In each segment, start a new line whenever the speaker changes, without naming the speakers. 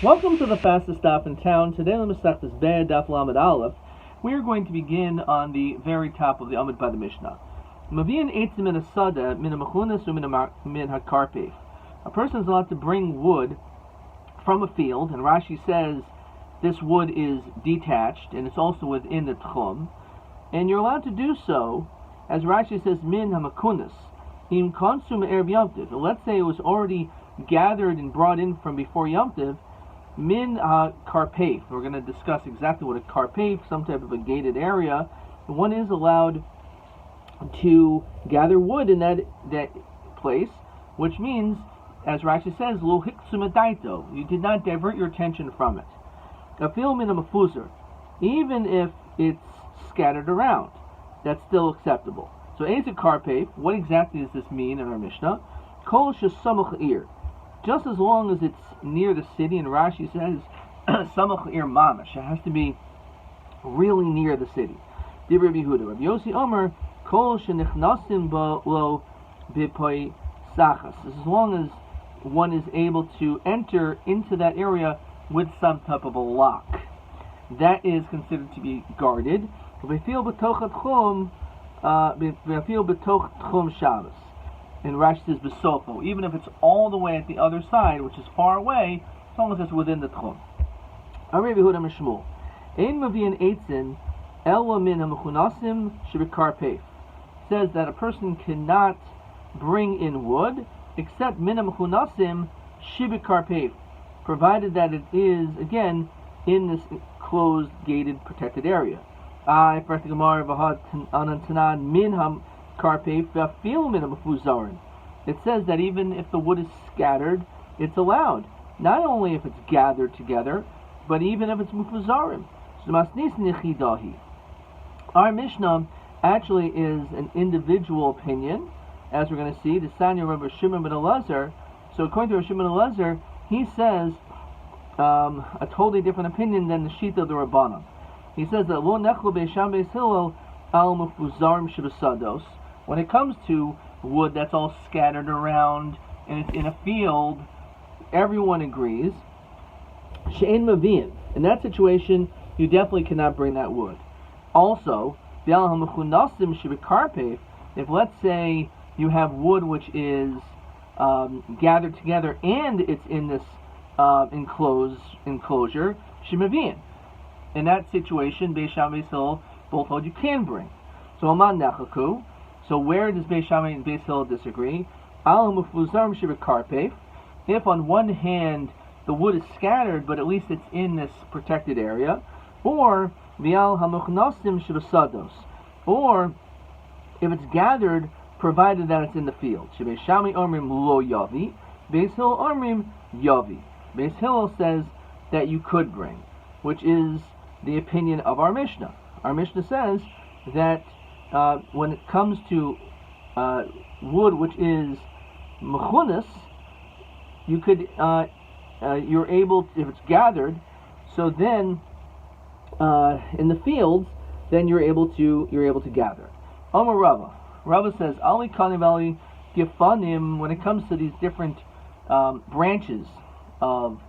Welcome to the fastest stop in town. Today on the Masechtas Be'ed Daf Lamed Aleph, we are going to begin on the very top of the Amud by the Mishnah. Mavian eitzim min asada min hamachunas min hakarpef. A person is allowed to bring wood from a field, and Rashi says this wood is detached and it's also within the tchum, and you're allowed to do so, as Rashi says, min hamakunas im konsum erev Yom Tov. Let's say it was already gathered and brought in from before Yom Tov. Min karpef. We're going to discuss exactly what a karpef, some type of a gated area. One is allowed to gather wood in that place, which means, as Rashi says, lo hiksumadaito. You did not divert your attention from it. Afil min mafuzar. Even if it's scattered around, that's still acceptable. So, a karpef. What exactly does this mean in our Mishnah? Kol shesamach ir. Just as long as it's near the city, and Rashi says, samach ir mamash, it has to be really near the city. Rabbi Yehuda, Rabbi Yossi Omer, kol shenichnasim lo b'poi sachas. As long as one is able to enter into that area with some type of a lock, that is considered to be guarded. V'fil b'toch tchum Shabbos. And Rashi says besofo, even if it's all the way at the other side, which is far away, as long as it's within the tchum. Rabbi Yehuda Mishmul, ein mavian eitzin ela min hamechunasim shebekarpef. Says that a person cannot bring in wood except min hamechunasim shebekarpef, provided that it is again in this closed, gated, protected area. I min ham. It says that even if the wood is scattered, it's allowed. Not only if it's gathered together, but even if it's mufuzarim. Our Mishnah actually is an individual opinion, as we're going to see. The Sanya Rabbi Shimon ben Elazar. So according to Rabbi Shimon ben Elazar, he says a totally different opinion than the Shita of the Rabbanan. He says that lo nechlu beisham beis Hillel al mufuzarim shebesados. When it comes to wood that's all scattered around and it's in a field, everyone agrees. She'en mavian. In that situation, you definitely cannot bring that wood. Also, if let's say you have wood which is gathered together and it's in this enclosure, she'mavian. In that situation, Beis Shammai Beis both hold you can bring. So aman nechaku. So where does Beis Shammai and Beis Hillel disagree? If on one hand the wood is scattered, but at least it's in this protected area, or or if it's gathered, provided that it's in the field. Beis Shammai omrim lo yavi, Beis Hillel omrim yavi. Beis Hillel says that you could bring, which is the opinion of our Mishnah. Our Mishnah says that when it comes to wood which is mechunas, you could you're able to, if it's gathered, so then in the fields, then you're able to gather. Amar Rava says Ali Kanivali Gifanim. When it comes to these different branches of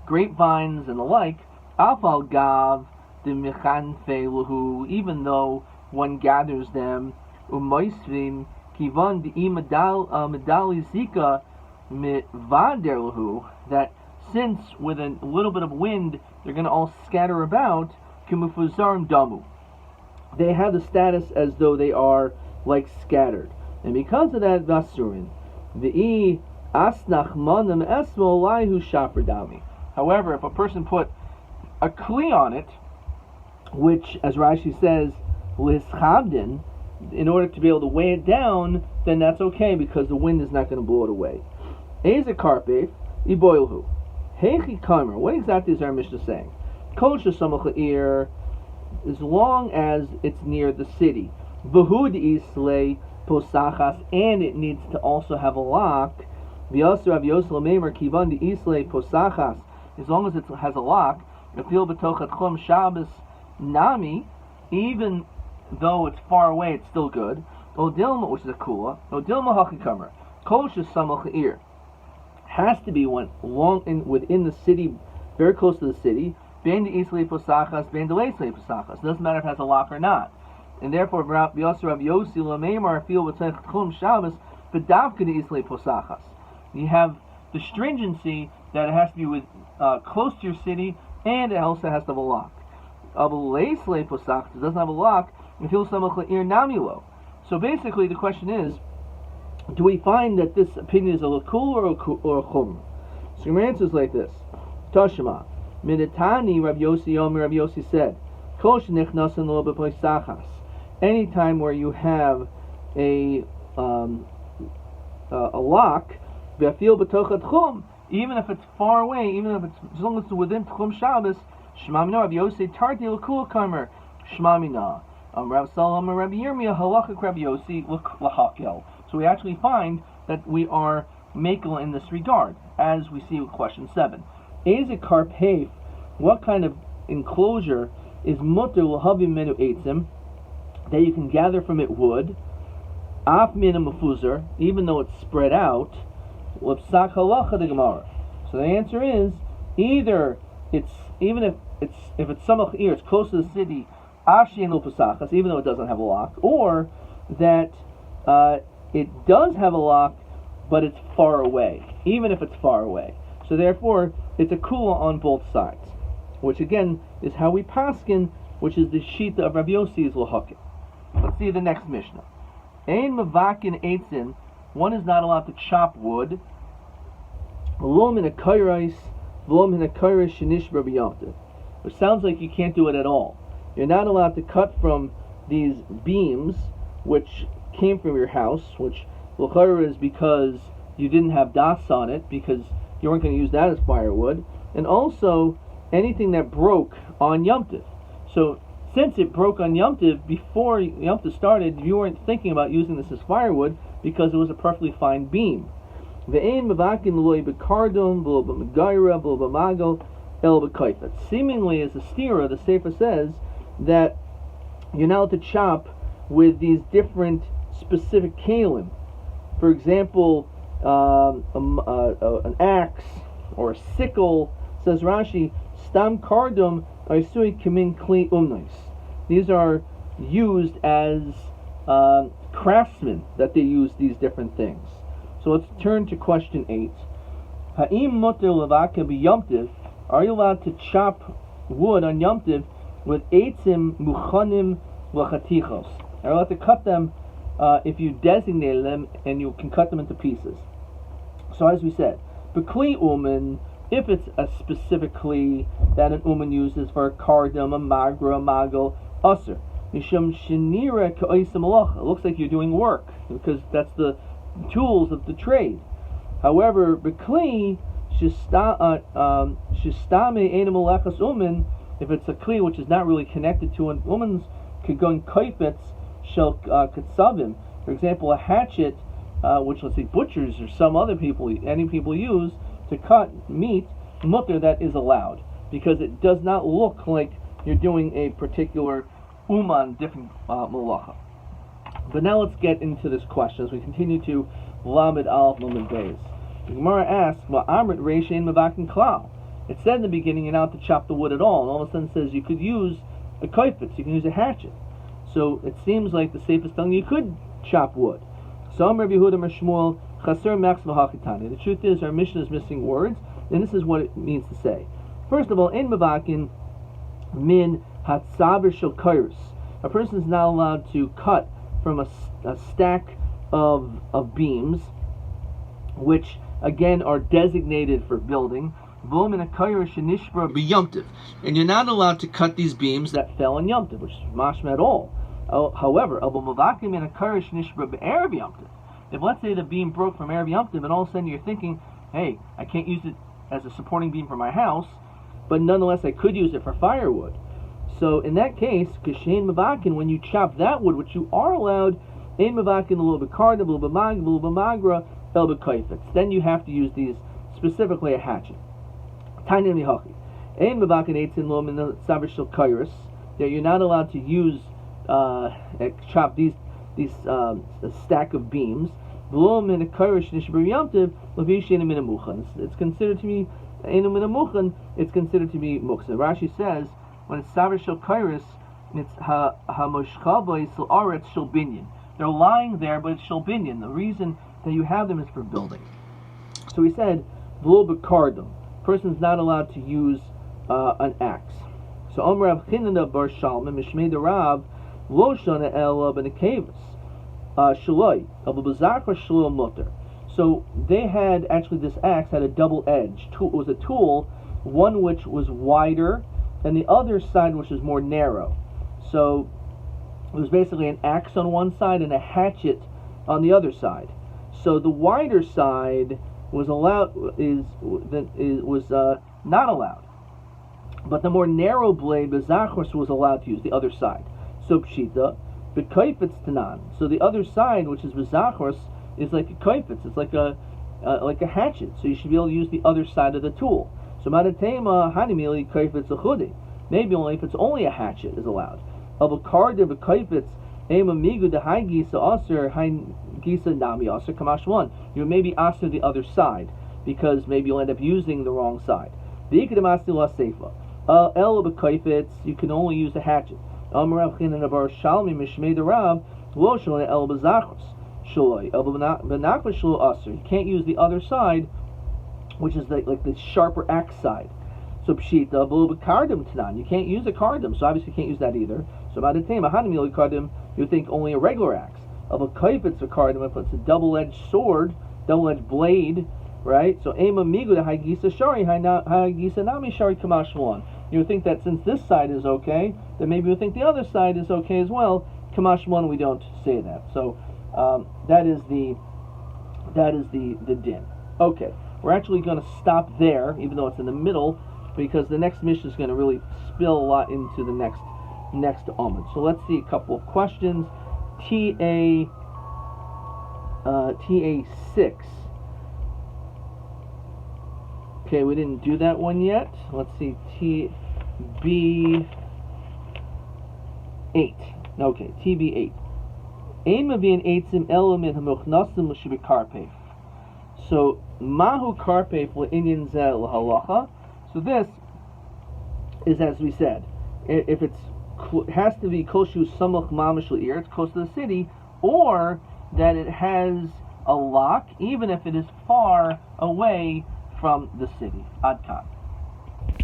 grapevines and the like, Afal Gav the Mechanfe Lahu, even though one gathers them, umoisvim kivan medali zika mitvaderlahu, that since with a little bit of wind they're going to all scatter about, kimufuzarim damu, they have the status as though they are like scattered, and because of that, vasurin the asnach manam esmo laihu shaperdami. However, if a person put a kli on it, which, as Rashi says, Lischabdin, in order to be able to weigh it down, then that's okay because the wind is not going to blow it away. Eze karpef iboilhu. Heichi kamer. What exactly is our Mishnah saying? Kol shesamach ir, as long as it's near the city. V'hud islay posachas, and it needs to also have a lock. V'yasur av yosel meimer kivan di islay posachas. As long as it has a lock. Afil b'tochat chum Shabbos nami, even though it's far away, it's still good. Odilma, which is a kula. Odilma hakikamer. Kol shesamach ir has to be within the city very close to the city. It doesn't matter if it has a lock or not. And therefore, Rabbi Yossi Lameimar feel with Chum Shabbos, but Davka the Islay Posachas. You have the stringency that it has to be with close to your city, and it also has to have a lock. It doesn't have a lock. So basically, the question is, do we find that this opinion is a lakul or a chum? So your answer is like this: Toshima, Minitani, Rabbi Yossi Yomi, Rabbi Yossi said, anytime where you have a lock, even if it's far away, even if it's as long as it's within Tchum Shabbos, Shmamina, Rabbi Yossi Tarti Lakul Kamer, Shmamina, Rav Salam, Rabbi Yirmiyah, Halachik Rabbi Yossi Lahakel. So we actually find that we are makel in this regard, as we see with question 7. Eze karpef, what kind of enclosure is mutter l'havim menu eitzim, that you can gather from it wood, af mina mefuzar, even though it's spread out, l'psak halacha de gemara. So the answer is, either it's, even if it's samach ir, it's close to the city, ashin l'pasachas, even though it doesn't have a lock, or that it does have a lock, but it's far away, even if it's far away. So therefore, it's a kula on both sides, which again is how we paskin, which is the shita of Rabbi Yossi's lahakim. Let's see the next Mishnah. Ein mavakin eitzin, one is not allowed to chop wood. V'lo min hakayros, v'lo min hakayros shenishbar b'yomtiv, which sounds like you can't do it at all. You're not allowed to cut from these beams which came from your house, which l'chayra is because you didn't have das on it, because you weren't going to use that as firewood, and also anything that broke on Yom Tov. So since it broke on Yom Tov, before Yom Tov started, you weren't thinking about using this as firewood because it was a perfectly fine beam. Seemingly, as the stira, the Sefer says that you're not allowed to chop with these different specific kalim. For example, an axe or a sickle, says Rashi, stam kardum aisui kimin kli umnais. These are used as craftsmen, that they use these different things. So let's turn to question 8. Ha'im muter levaka b'yomtiv, are you allowed to chop wood on Yom Tov with eitzim muchanim v'chatichos? Are you allowed to cut them if you designated them, and you can cut them into pieces? So as we said, b'kli uman, if it's a specific kli that an uman uses for a kardam, a magra, a magal, usr. Mishum shenira ka'osim malacha. It looks like you're doing work, because that's the tools of the trade. However, b'kli shistame enim malachas uman, if it's a kli which is not really connected to an woman's kegon kaifetz shel katsavim. For example, a hatchet, which let's say butchers or some other people, any people use to cut meat, mutter, that is allowed, because it does not look like you're doing a particular uman, different malacha. But now let's get into this question as we continue to lamed aleph lamed beis. The Gemara asks, "Amrit reishein mavakin klal." It said in the beginning you're not to chop the wood at all, and all of a sudden it says you could use a kaifetz, you can use a hatchet. So it seems like the safest thing, you could chop wood. So Rabbi Yehuda Shmuel chaser max v'hachitani. The truth is our Mishnah is missing words, and this is what it means to say. First of all, in mavakin min hatzaber shel kairos. A person is not allowed to cut from a stack of beams, which again are designated for building. And you're not allowed to cut these beams that fell on Yom Tov, which is mashma at all. However, if let's say the beam broke from Erev Yom Tov, and all of a sudden you're thinking, hey, I can't use it as a supporting beam for my house, but nonetheless I could use it for firewood. So in that case, kashein mavakin, when you chop that wood, which you are allowed, ein mavakin a little bit karda, a little bit mag, a little bit magra, el b'kaifetz. Then you have to use these, specifically a hatchet. Tanya mihachi. Ein mavakin eitzin lo min saber shel kairos, that you're not allowed to use chop these a stack of beams. It's considered to be It's considered to be muksa. Rashi says when it's savar shel kairos, it's hamoshchava isel aretz shel binyan. They're lying there, but it's shel binyan. The reason that you have them is for building. So he said, v'lo b'kardom. Person's not allowed to use an axe. So Omer Rav Chinana bar Shalma mishmei the Rav lo shana ela b'nekevis shaloi of a bazakra shalom mutter. So they had actually, this axe had a double edge. It was a tool, one which was wider and the other side which was more narrow. So it was basically an axe on one side and a hatchet on the other side. So the wider side was not allowed, but the more narrow blade, bezachros, was allowed to use the other side. So pshita, b'kaifetz tanan. So the other side, which is bezachros, is like a kaifetz. It's like a hatchet. So you should be able to use the other side of the tool. So madatema hanimili kaifetz achudi. Maybe only if it's only a hatchet is allowed. Avakar de b'kaifetz ema migu de hai gisa aser hai gisa nami aser kamash one. You may be aser the other side because maybe you'll end up using the wrong side. The ikadam aser la seifa. El b'kaifetz, you can only use a hatchet. Amar Rav Chinana bar Shalmi mishmei the Rav lo shaloi el b'zachros shaloi el b'nakva shalo aser. You can't use the other side, which is like the sharper axe side. So pshita v'lo b'kardim tanan. You can't use a kardim, so obviously you can't use that either. So by the time ahanimili kardim, you think only a regular axe. Of a kaifetz a kardim, if it's a double-edged sword, double-edged blade, right? So ema migu de hai gisa shari hai gisa nami shari kamash one. You would think that since this side is okay, then maybe you would think the other side is okay as well. Kamash one, we don't say that. So that is the din. Okay, we're actually going to stop there, even though it's in the middle, because the next mission is going to really spill a lot into the next Amud. So let's see a couple of questions. TA6. Okay, we didn't do that one yet. Let's see, TB8. Okay, TB8. So, Mahu Karpef Inyan Zel Halacha. So this is, as we said, if it has to be koshu samach mamish le'ir, it's close to the city, or that it has a lock, even if it is far away from the city. Ad kan.